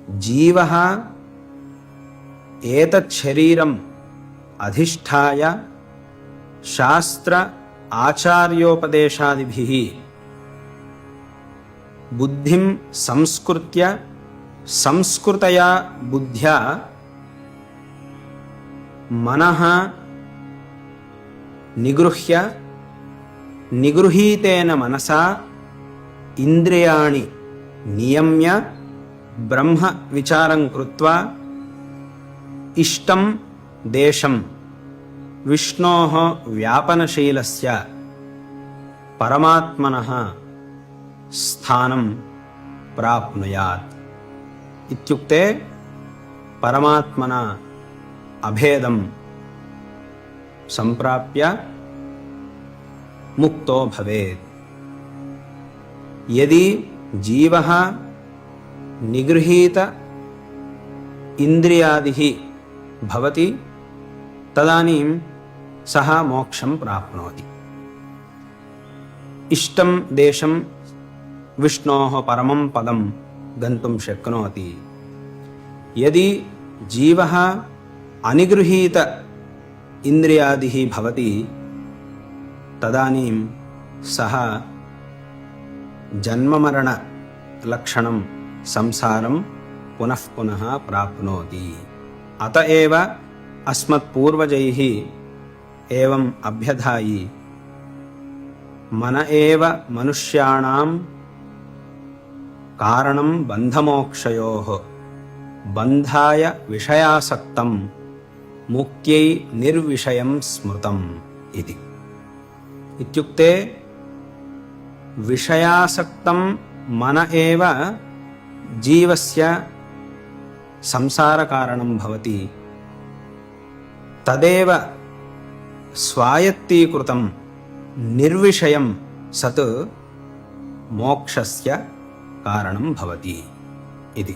जीवः एतत् शरीरम् अधिष्ठाय शास्त्र आचार्योपदेशादिभिः बुद्धिं संस्कृत्य संस्कृतया बुद्ध्या मनः निगृह्य निगृहीतेन मनसा इंद्रियाणि नियम्य ब्रह्म विचारं कृत्वा इष्टं देशं विष्णोः व्यापनशीलस्य परमात्मनः स्थानं प्राप्नुयात् इत्युक्ते परमात्मना अभेदं संप्राप्य मुक्तो भवेत्। यदि जीवः निगृहीत इंद्रियादिः भवति तदानीं सः मोक्षं प्राप्नोति। इष्टं देशं विष्णोः परमं पदं गन्तुं शक्नोति। यदि जीवः अनिगृहीत इंद्रियादिः भवति तदानीं सः जन्ममरण लक्षणं संसारं पुनः पुनः प्राप्नोति। अतएव अस्मत्पूर्वजैः एवं अभ्यधायि मन एव मनुष्याणां कारणं बन्धमोक्षयोः बन्धाय विषयासक्तं मुक्त्यै निर्विषयं स्मृतम् इति। इत्युक्ते विषयासक्तं मन एव जीवस्य संसारकारणं भवति। तदेव स्वायत्तीकृतं निर्विषयं सत् मोक्षस्य कारणं भवति इति।